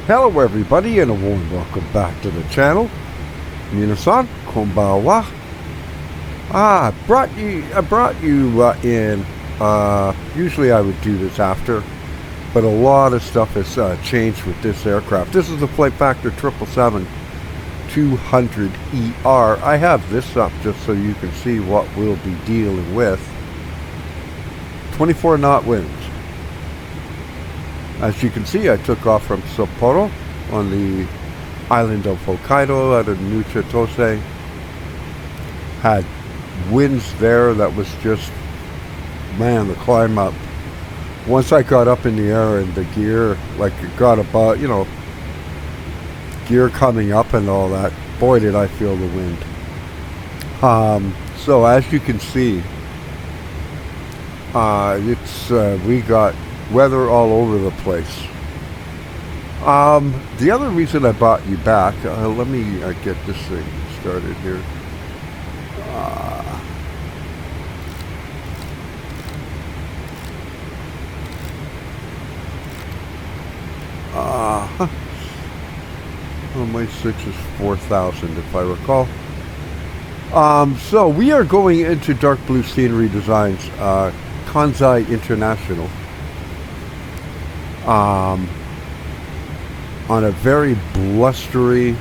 Hello everybody and a warm welcome back to the channel. Minasan, konbanwa. I brought you in, usually I would do this after, but a lot of stuff has changed with this aircraft. This is the Flight Factor 777-200ER. I have this up just so you can see what we'll be dealing with. 24 knot winds. As you can see, I took off from Sapporo on the island of Hokkaido out of Nuchitose. Had winds there that was just, man, the climb up. Once I got up in the air and the gear, like it got about, you know, gear coming up and all that, boy did I feel the wind. So as you can see, we got weather all over the place. The other reason I brought you back, let me get this thing started here. Well, my 6 is 4,000 if I recall. So we are going into dark blue scenery designs, Kansai International. On a very blustery,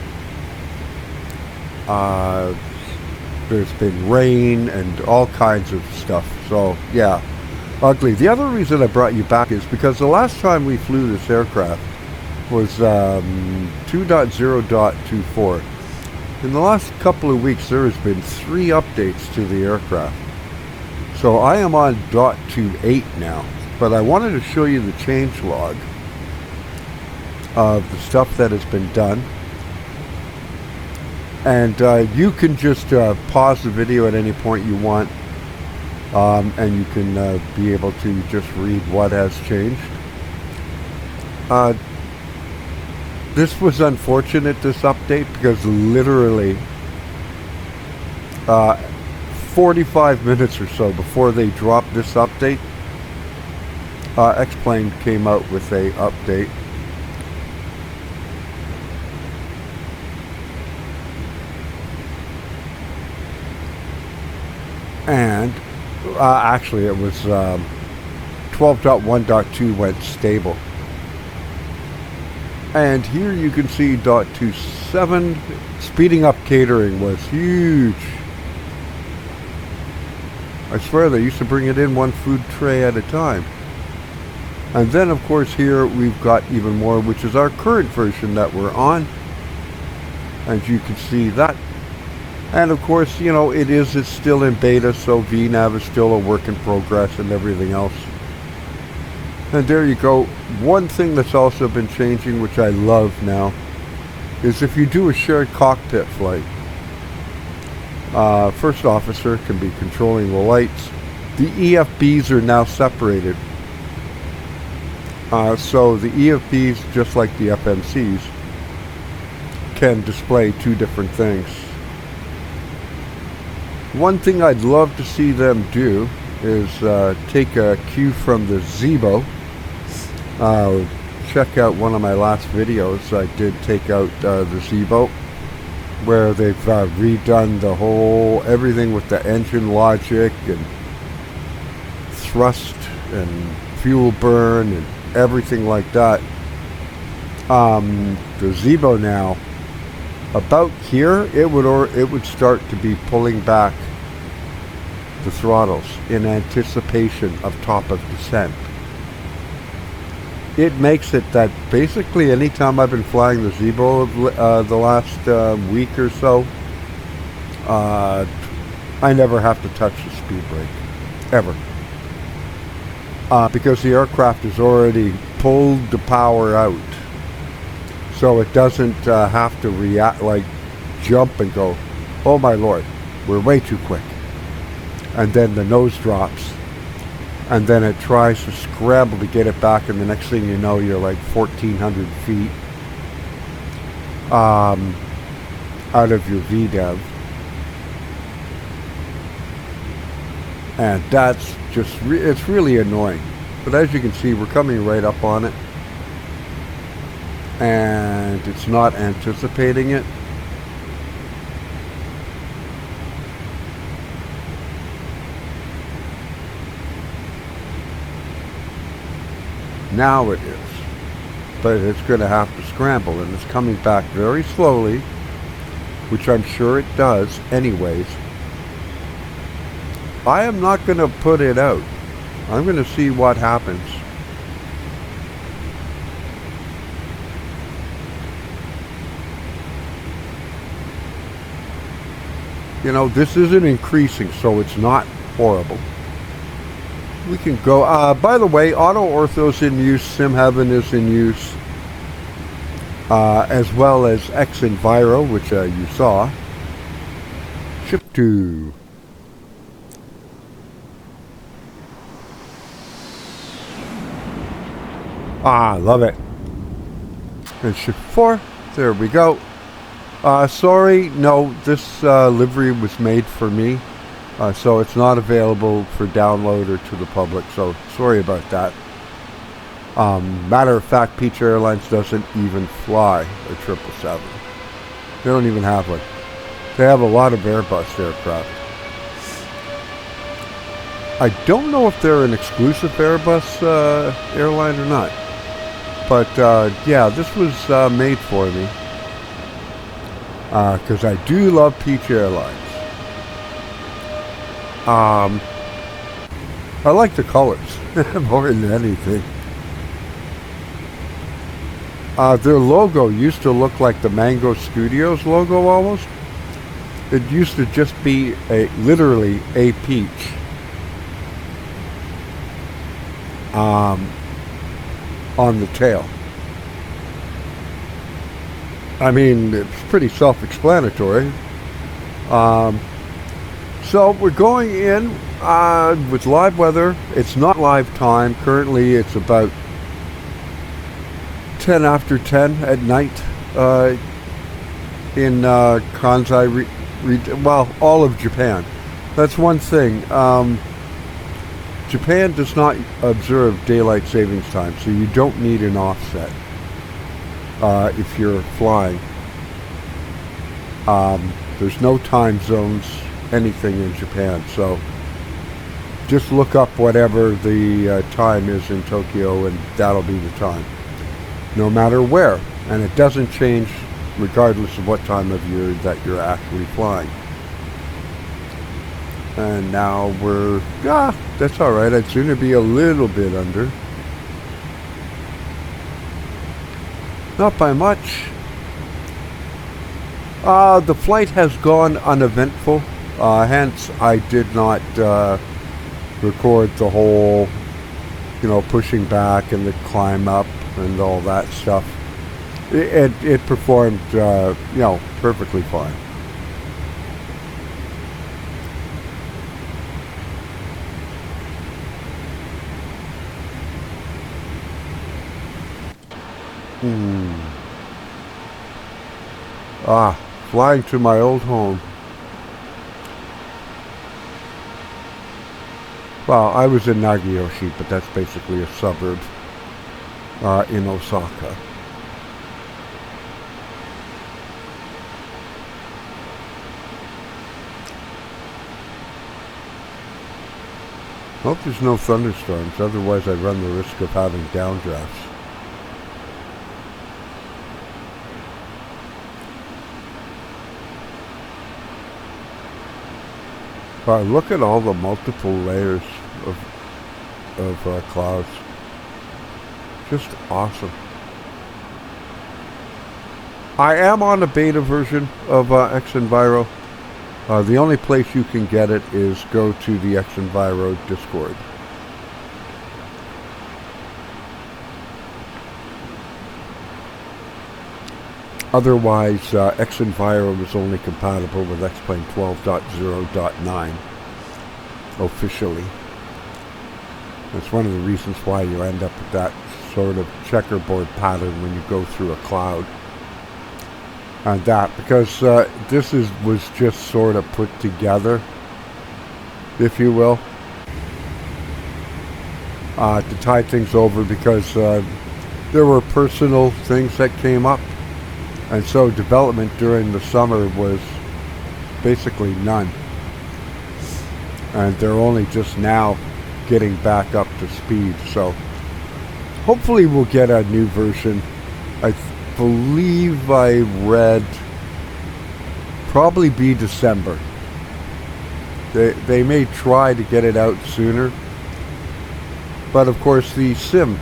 there's been rain and all kinds of stuff, so yeah, ugly. The other reason I brought you back is because the last time we flew this aircraft was 2.0.24. In the last couple of weeks there has been 3 updates to the aircraft, so I am on .28 now. But I wanted to show you the changelog of the stuff that has been done. And you can just pause the video at any point you want. And you can be able to just read what has changed. This was unfortunate, this update, because literally 45 minutes or so before they dropped this update, X-Plane came out with a update. And actually it was 12.1.2 went stable. And here you can see .27 speeding up catering was huge. I swear they used to bring it in 1 food tray at a time. And then of course here we've got even more, which is our current version that we're on. As you can see that. And of course, you know, it's still in beta, so VNAV is still a work in progress and everything else. And there you go. One thing that's also been changing, which I love now, is if you do a shared cockpit flight, first officer can be controlling the lights. The EFBs are now separated. So the EFBs, just like the FMCs, can display 2 different things. One thing I'd love to see them do is take a cue from the Zibo. Check out one of my last videos. I did take out the Zibo, where they've redone the whole, everything with the engine logic and thrust and fuel burn and everything like that. The Zibo now, about here, it would start to be pulling back the throttles in anticipation of top of descent. It makes it that basically anytime I've been flying the Zibo the last week or so, I never have to touch the speed brake, ever. Because the aircraft has already pulled the power out. So it doesn't have to react, like jump and go, oh my lord, we're way too quick. And then the nose drops. And then it tries to scramble to get it back, and the next thing you know, you're like 1,400 feet out of your VDEV. And that's just, it's really annoying. But as you can see, we're coming right up on it. and it's not anticipating it. Now it is, but it's going to have to scramble, and it's coming back very slowly, which I'm sure it does anyways. I am not going to put it out. I'm going to see what happens. You know, this isn't increasing, so it's not horrible. We can go, by the way, Auto Ortho's in use, SimHeaven is in use, as well as XEnviro, which you saw. Ship to. Love it. And shift 4, there we go. Sorry, no, this livery was made for me. So it's not available for download or to the public, so sorry about that. Matter of fact, Peach Airlines doesn't even fly a 777. They don't even have one. They have a lot of Airbus aircraft. I don't know if they're an exclusive Airbus airline or not. But yeah, this was made for me. Because I do love Peach Airlines. I like the colors more than anything. Their logo used to look like the Mango Studios logo almost. It used to just be literally a peach. On the tail. I mean, it's pretty self-explanatory. So we're going in with live weather. It's not live time. Currently it's about 10 after 10 at night in Kansai, well, all of Japan. That's one thing. Japan does not observe daylight savings time, so you don't need an offset if you're flying. There's no time zones, anything in Japan, so just look up whatever the time is in Tokyo and that'll be the time, no matter where, and it doesn't change regardless of what time of year that you're actually flying. And now we're, that's alright, I'd sooner be a little bit under. Not by much. The flight has gone uneventful, hence I did not record the whole, pushing back and the climb up and all that stuff. It performed, perfectly fine. Flying to my old home. Well, I was in Nagoyoshi, but that's basically a suburb in Osaka. Hope there's no thunderstorms, otherwise I run the risk of having downdrafts. Look at all the multiple layers of clouds. Just awesome. I am on a beta version of XEnviro. The only place you can get it is go to the XEnviro Discord. Otherwise, XEnviro is only compatible with XP12.1.2 officially. That's one of the reasons why you end up with that sort of checkerboard pattern when you go through a cloud. And that, because this was just sort of put together, if you will, to tide things over, because there were personal things that came up, and so development during the summer was basically none. And they're only just now getting back up to speed, so hopefully we'll get a new version. I believe I read probably be December. They may try to get it out sooner, but of course the sim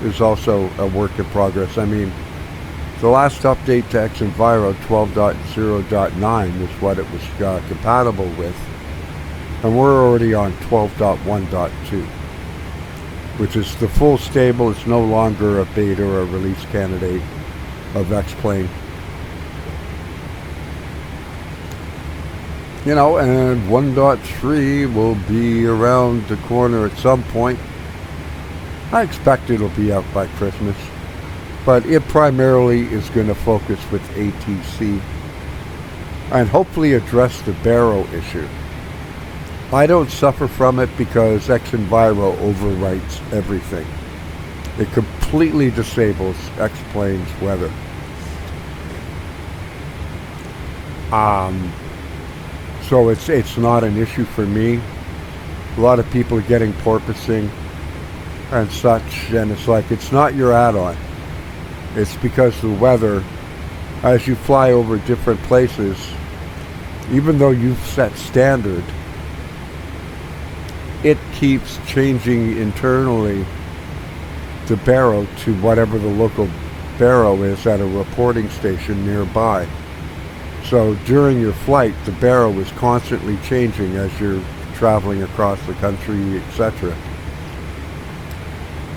is also a work in progress. I mean, the last update to XenViro 12.0.9 is what it was compatible with, and we're already on 12.1.2, which is the full stable. It's no longer a beta or a release candidate of X-Plane. You know, and 1.3 will be around the corner at some point. I expect it'll be out by Christmas, but it primarily is going to focus with ATC and hopefully address the barrow issue. I don't suffer from it because XenViro overwrites everything. It completely disables X-Plane's weather. So it's not an issue for me. A lot of people are getting porpoising and such, and it's like, it's not your add-on. It's because the weather, as you fly over different places, even though you've set standard, it keeps changing internally the barrow to whatever the local barrow is at a reporting station nearby. So during your flight, the barrow is constantly changing as you're traveling across the country, etc.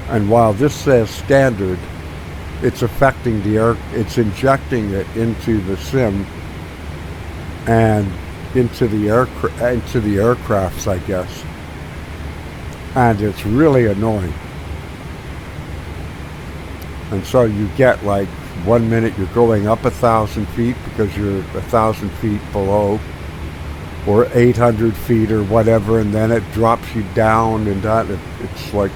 And while this says standard, it's affecting the air, it's injecting it into the sim and into the aircrafts, I guess. And it's really annoying. And so you get, like, 1 minute you're going up 1,000 feet because you're 1,000 feet below, or 800 feet or whatever, and then it drops you down, and that it's like,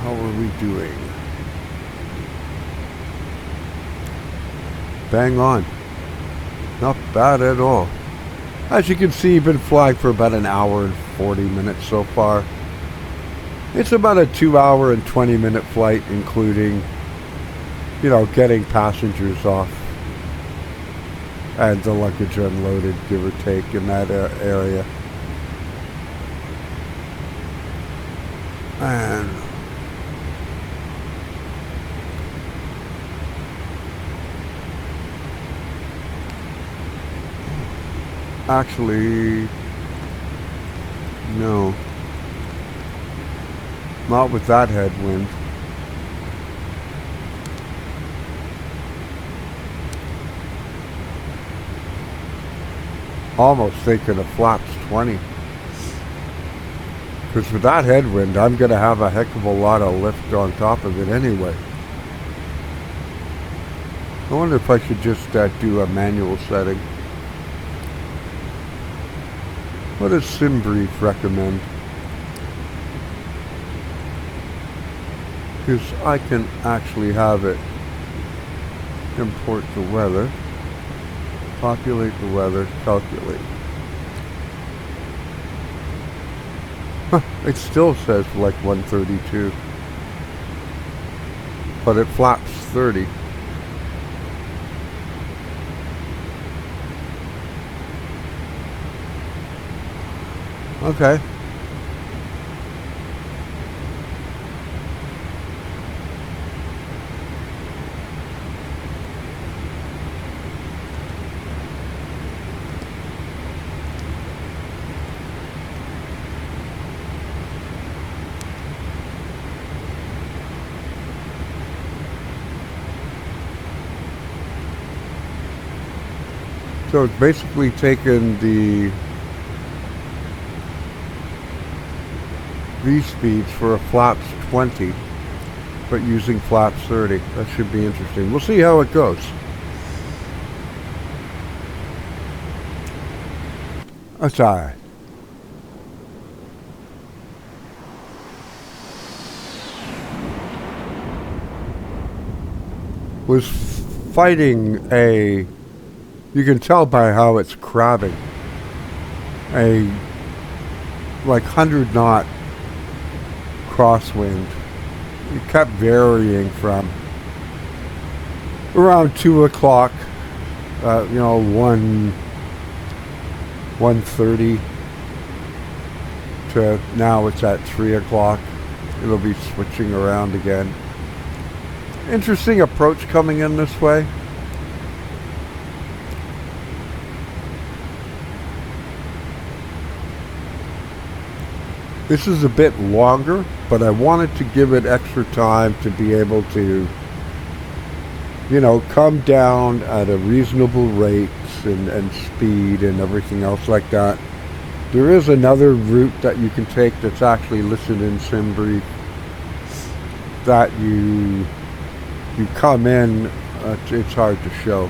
how are we doing? Bang on. Not bad at all. As you can see, you've been flying for about an hour and 40 minutes so far. It's about a 2 hour and 20 minute flight, including, you know, getting passengers off and the luggage unloaded, give or take, in that area. And actually, no. Not with that headwind. Almost thinking of flaps 20. Because with that headwind, I'm going to have a heck of a lot of lift on top of it anyway. I wonder if I should just do a manual setting. What does SimBrief recommend? Because I can actually have it import the weather, populate the weather, calculate. Huh, it still says like 132, but it flaps 30. Okay. So it's basically taken the V-speeds for a flaps 20, but using flaps 30. That should be interesting. We'll see how it goes. That's alright. Was fighting a, you can tell by how it's crabbing, a like 100 knot crosswind. It kept varying from around 2 o'clock, 1:30 to now it's at 3 o'clock. It'll be switching around again. Interesting approach coming in this way. This is a bit longer, but I wanted to give it extra time to be able to, come down at a reasonable rate and speed and everything else like that. There is another route that you can take that's actually listed in SimBrief that you come in, it's hard to show,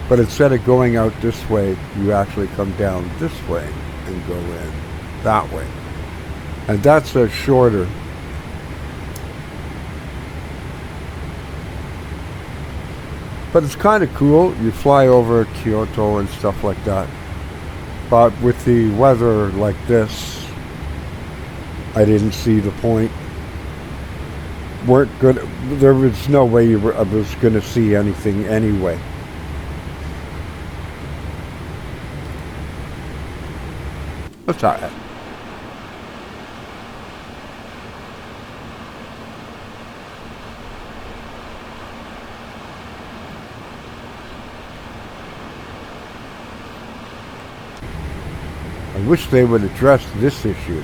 but instead of going out this way, you actually come down this way and go in that way. And that's a shorter. But it's kind of cool. You fly over Kyoto and stuff like that. But with the weather like this, I didn't see the point. There was no way I was going to see anything anyway. Let's try it. I wish they would address this issue.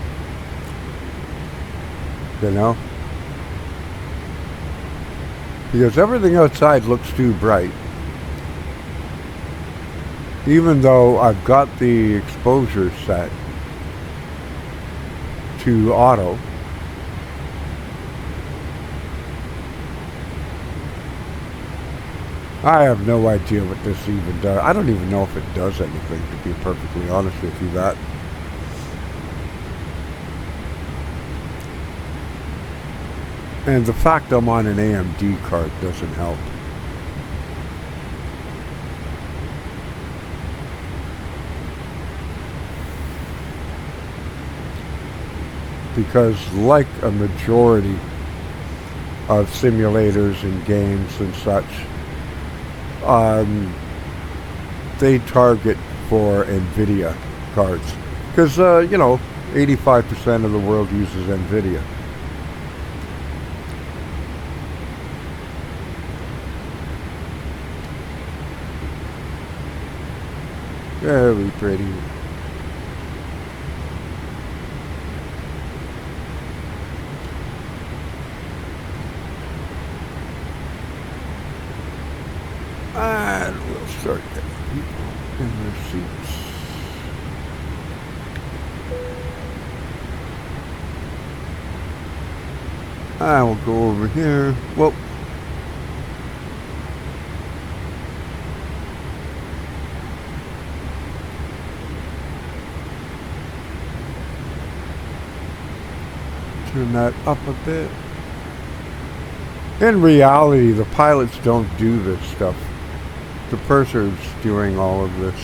Because everything outside looks too bright. Even though I've got the exposure set to auto. I have no idea what this even does. I don't even know if it does anything, to be perfectly honest with you. That. And the fact I'm on an AMD card doesn't help. Because like a majority of simulators and games and such, they target for NVIDIA cards. Because, 85% of the world uses NVIDIA. Very pretty. And we'll start getting people in their seats. I will go over here. Well, turn that up a bit. In reality, the pilots don't do this stuff. The purser's doing all of this.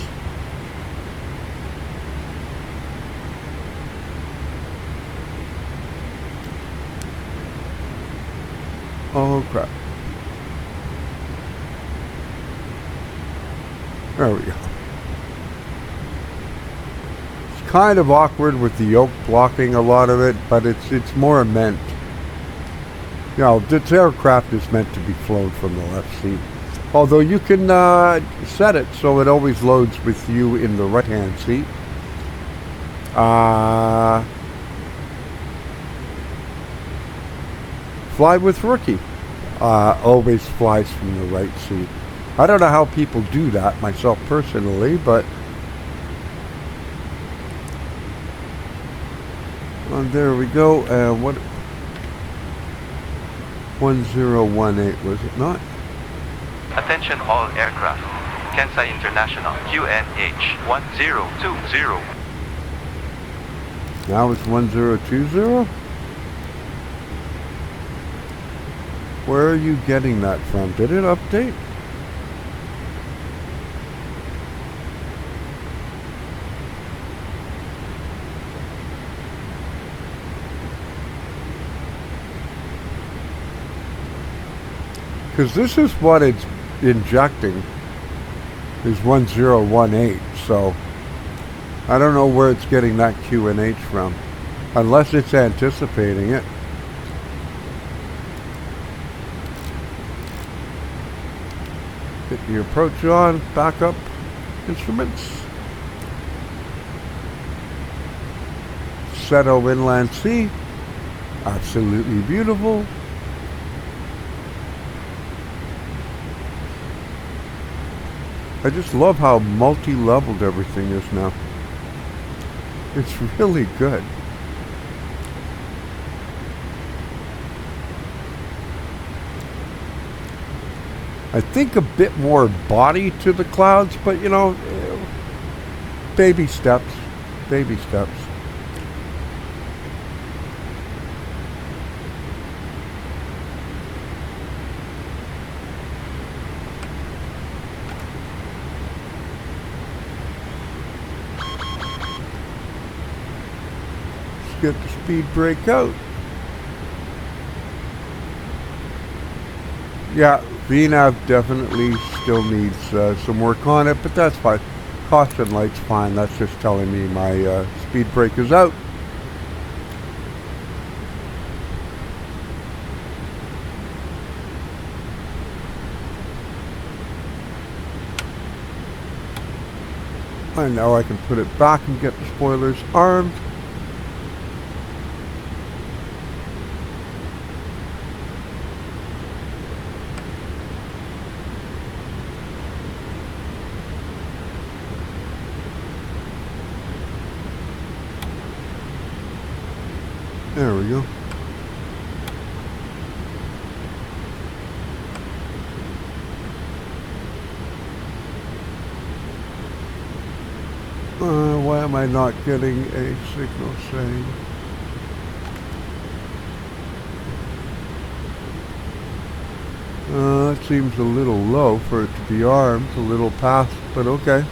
Oh crap. There we go. It's kind of awkward with the yoke blocking a lot of it, but it's more meant. This aircraft is meant to be flown from the left seat. Although you can set it so it always loads with you in the right-hand seat. Fly with Rookie. Always flies from the right seat. I don't know how people do that, myself personally, but... there we go. What... 1018, was it not? Attention all aircraft. Kansai International QNH 1020. Now it's 1020. Where are you getting that from? Did it update? Because this is what it's injecting, is 1018, so I don't know where it's getting that QNH from, unless it's anticipating it. Get the approach on, backup instruments. Seto Inland Sea, absolutely beautiful. I just love how multi-leveled everything is now. It's really good. I think a bit more body to the clouds, but you know, baby steps, baby steps. Get the speed brake out. Yeah, VNAV definitely still needs some work on it, but that's fine. Caution light's fine. That's just telling me my speed brake is out. And now I can put it back and get the spoilers armed. There we go. Why am I not getting a signal saying? It seems a little low for it to be armed, a little past, but okay.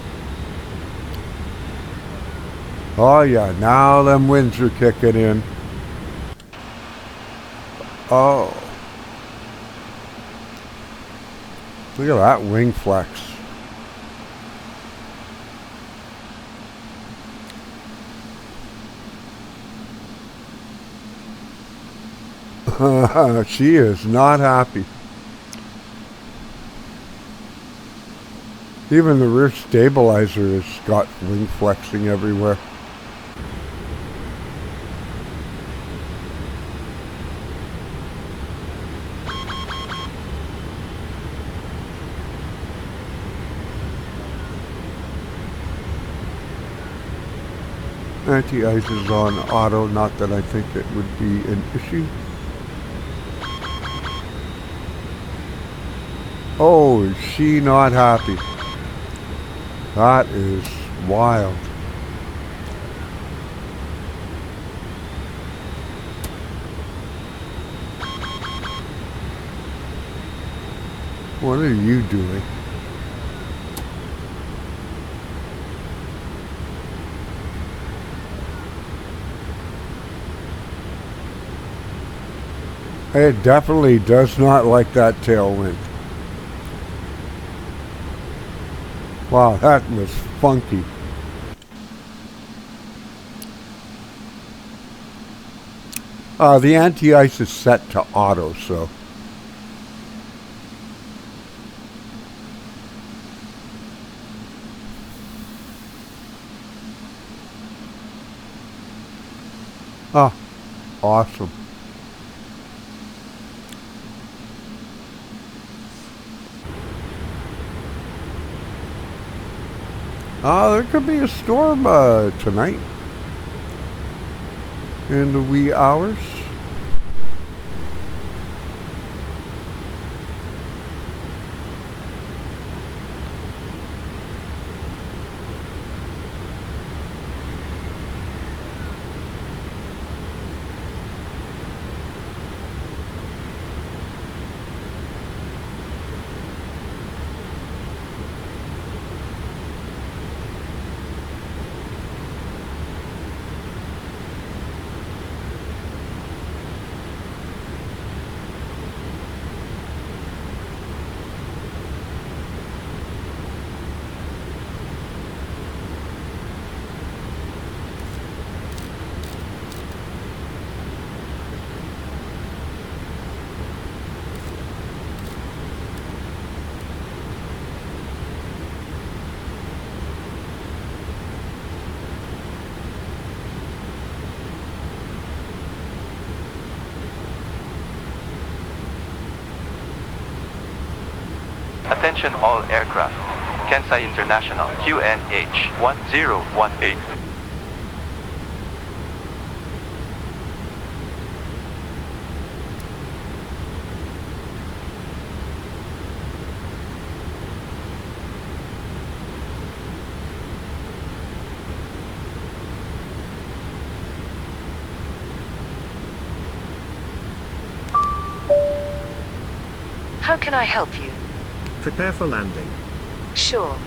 Oh yeah, now them winds are kicking in. Oh. Look at that wing flex. She is not happy. Even the rear stabilizer has got wing flexing everywhere. Anti-ice is on auto, not that I think it would be an issue. Oh, is she not happy? That is wild. What are you doing? It definitely does not like that tailwind. Wow, that was funky. The anti-ice is set to auto, so. Ah, awesome. There could be a storm tonight in the wee hours. Attention all aircraft. Kansai International QNH 1018. How can I help you? Prepare for landing. Sure.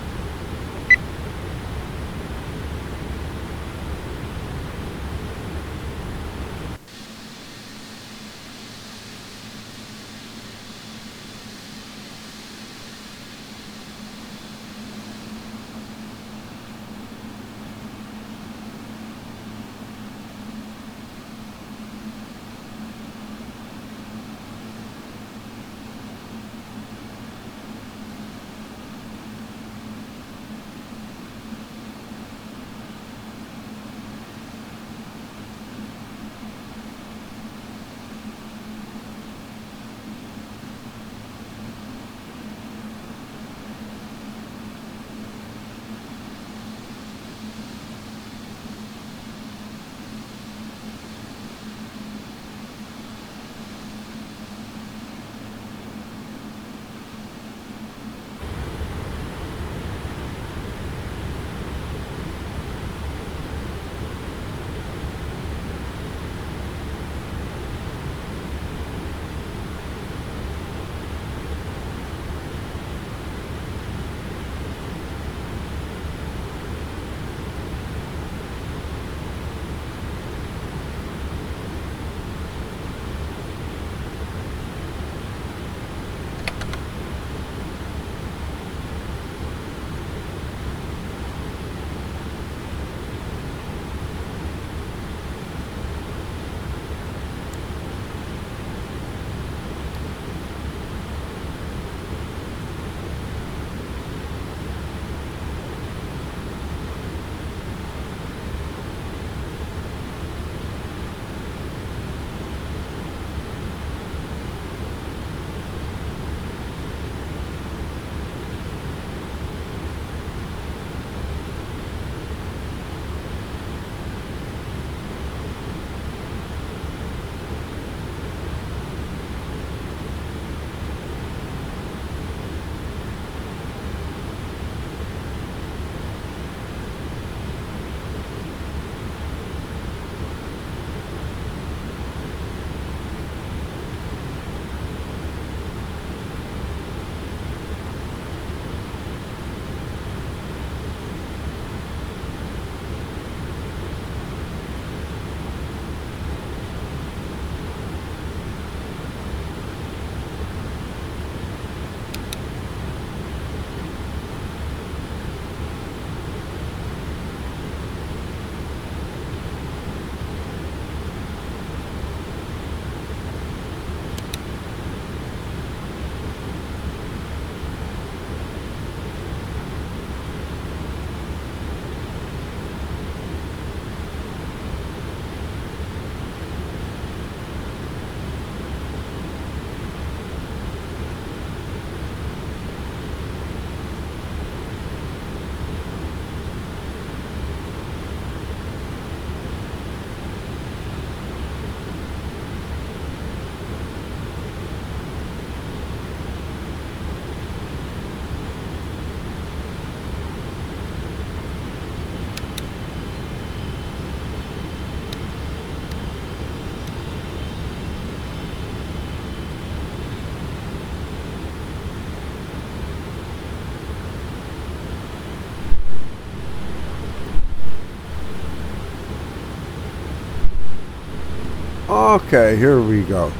Okay, here we go.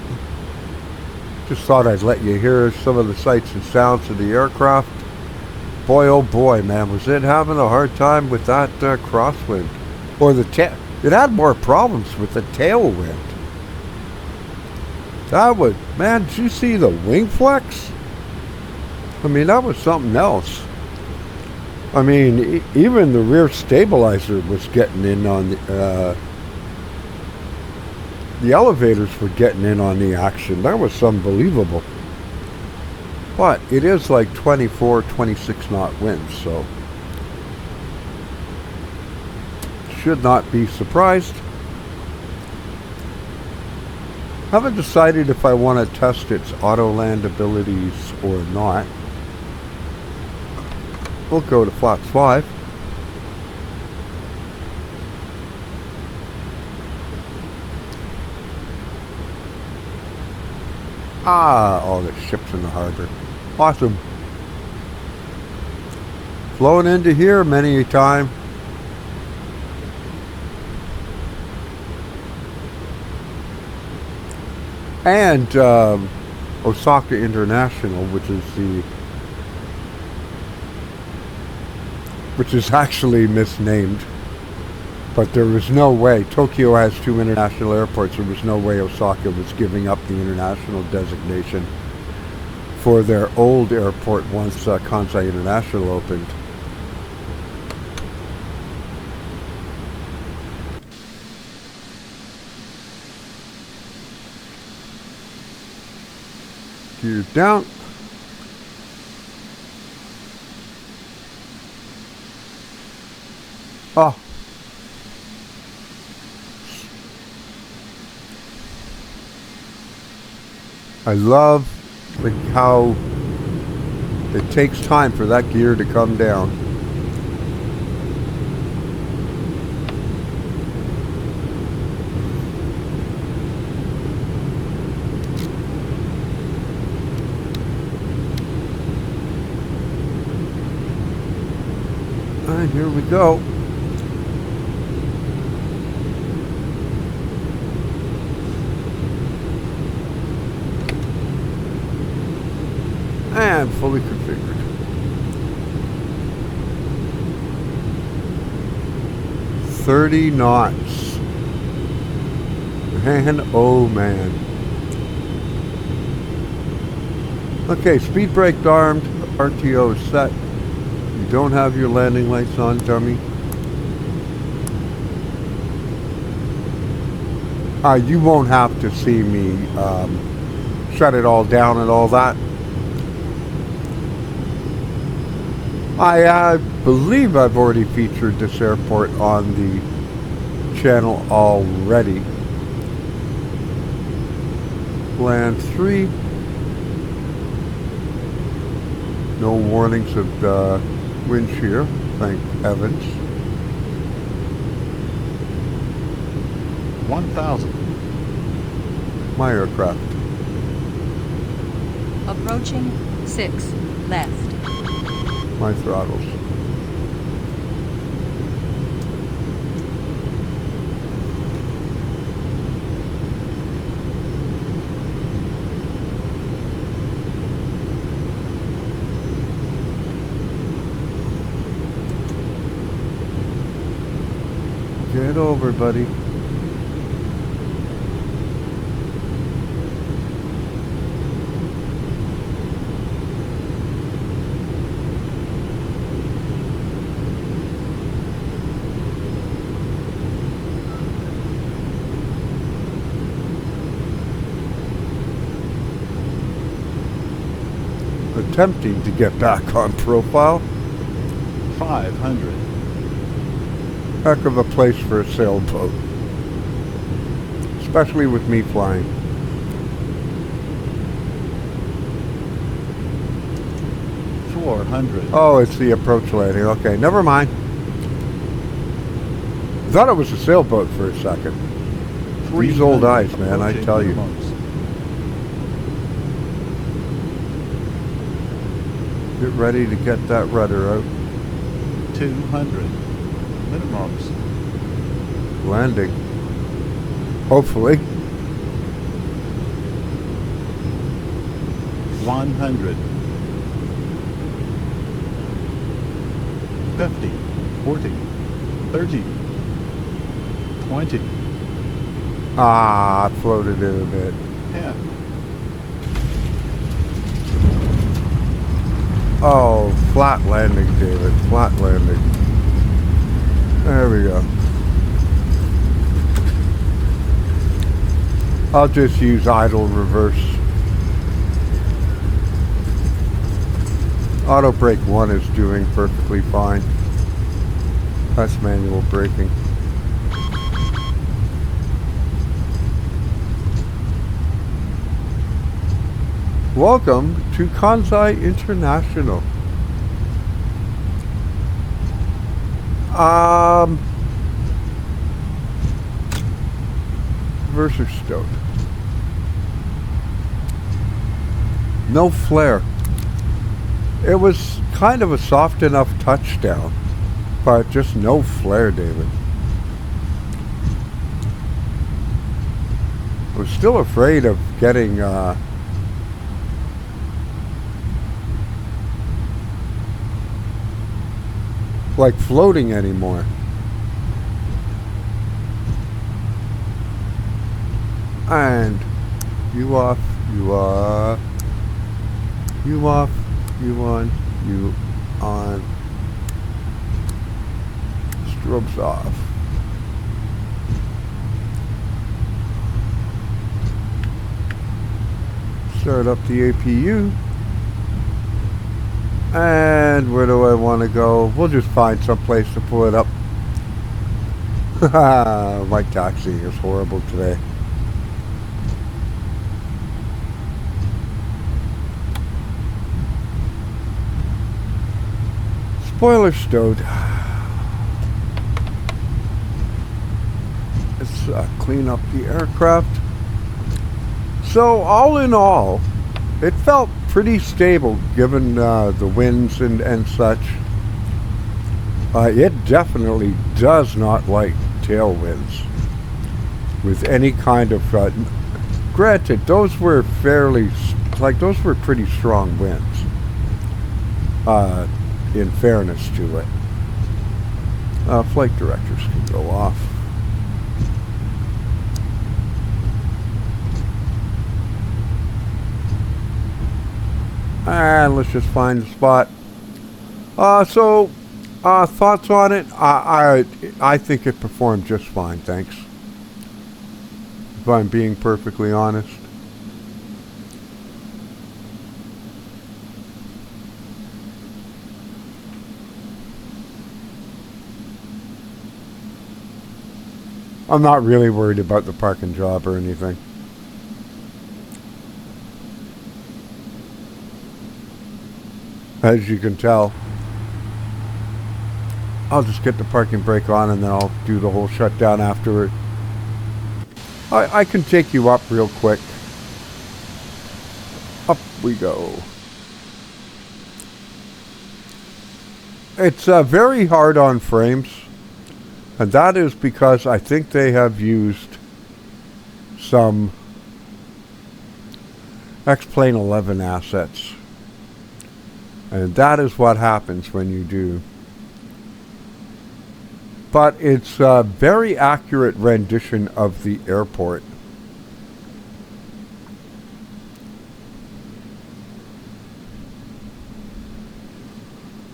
Just thought I'd let you hear some of the sights and sounds of the aircraft. Boy, oh boy, man, was it having a hard time with that crosswind. Or the tail. It had more problems with the tailwind. That was, man, did you see the wingflex? I mean, that was something else. I mean, even the rear stabilizer was getting in on the elevators were getting in on the action. That was unbelievable. But it is like 24, 26 knot winds, so should not be surprised. Haven't decided if I want to test its auto land abilities or not. We'll go to flaps 5. Oh, the ship's in the harbor. Awesome. Flown into here many a time. And Osaka International, which is actually misnamed, but there was no way. Tokyo has 2 international airports. There was no way Osaka was giving up the international designation for their old airport once Kansai International opened. Gear down. Oh. I love how it takes time for that gear to come down. And here we go. And fully configured. "30 knots. Man, oh man. Okay, speed brake armed, RTO is set. You don't have your landing lights on, dummy. You won't have to see me shut it all down and all that. I believe I've already featured this airport on the channel already. Land 3. No warnings of wind shear, thank heavens. 1,000. My aircraft. Approaching 6 left. My throttles. Get over, buddy. Attempting to get back on profile. 500. Heck of a place for a sailboat. Especially with me flying. 400. Oh, it's the approach landing. Okay, never mind. I thought it was a sailboat for a second. These old eyes, man, I tell you. Get ready to get that rudder out. 200. Minimums. Landing. Hopefully. 100. 50. 40. 30. 20. Ah, I floated in a bit. 10. Oh, flat landing, David. Flat landing. There we go. I'll just use idle reverse. Auto brake 1 is doing perfectly fine. That's manual braking. Welcome to Kansai International. Versus Stoke. No flare. It was kind of a soft enough touchdown, but just no flare, David. I was still afraid of getting like floating anymore. And you off, you off, you off, you on, you on. Strobes off. Start up the APU. And where do I want to go? We'll just find some place to pull it up. My taxiing is horrible today. Spoiler stowed. Let's clean up the aircraft. So all in all, it felt pretty stable given the winds and such. It definitely does not like tailwinds with any kind of granted, those were those were pretty strong winds, in fairness to it. Flight directors can go off. And let's just find a spot. Thoughts on it? I think it performed just fine, thanks. If I'm being perfectly honest. I'm not really worried about the parking job or anything. As you can tell. I'll just get the parking brake on and then I'll do the whole shutdown afterward. I can take you up real quick. Up we go. It's very hard on frames. And that is because I think they have used some X-Plane 11 assets. And that is what happens when you do. But it's a very accurate rendition of the airport.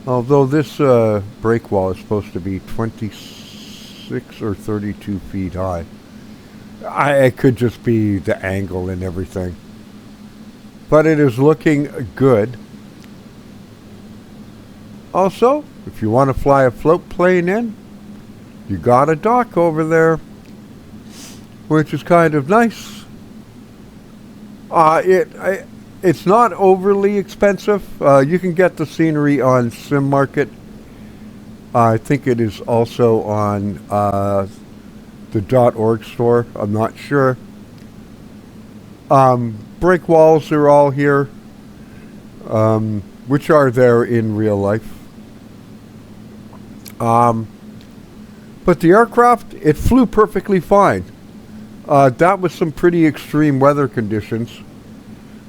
Although this brake wall is supposed to be 26 or 32 feet high. It could just be the angle and everything. But it is looking good. Also, if you want to fly a float plane in, you got a dock over there, which is kind of nice. It's not overly expensive. You can get the scenery on Sim Market. I think it is also on the .org store. I'm not sure. Brake walls are all here, which are there in real life. But the aircraft, it flew perfectly fine. That was some pretty extreme weather conditions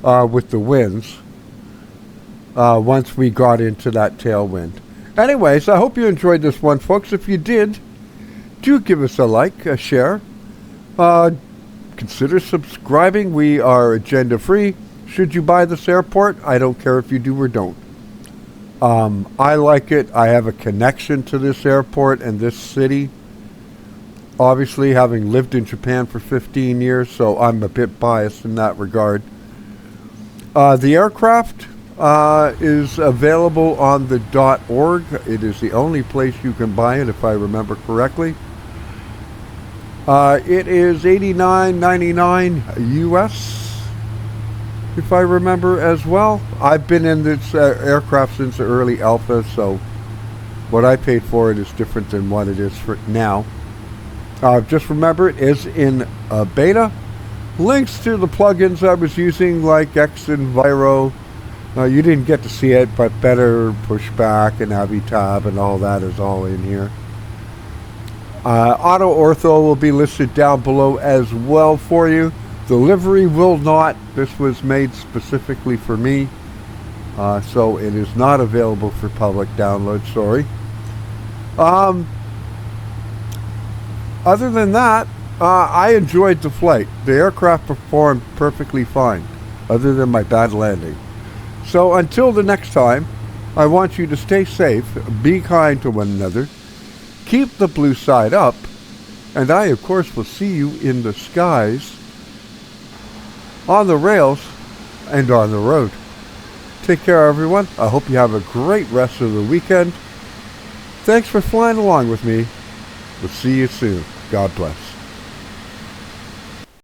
with the winds once we got into that tailwind. Anyways, I hope you enjoyed this one, folks. If you did, do give us a like, a share. Consider subscribing. We are agenda free. Should you buy this airport? I don't care if you do or don't. I like it. I have a connection to this airport and this city. Obviously, having lived in Japan for 15 years, so I'm a bit biased in that regard. The aircraft, is available on the .org. It is the only place you can buy it, if I remember correctly. It is $89.99 US, if I remember as well. I've been in this aircraft since the early alpha, so what I paid for it is different than what it is for now. Just remember, it is in beta. Links to the plugins I was using, like Xenviro, you didn't get to see it, but Better Pushback and Avitab and all that is all in here. Auto Ortho will be listed down below as well for you. Delivery will not. This was made specifically for me, so it is not available for public download. Sorry. Other than that, I enjoyed the flight. The aircraft performed perfectly fine, other than my bad landing. So until the next time, I want you to stay safe, be kind to one another, keep the blue side up, and I, of course, will see you in the skies, on the rails, and on the road. Take care, everyone. I hope you have a great rest of the weekend. Thanks for flying along with me. We'll see you soon. God bless.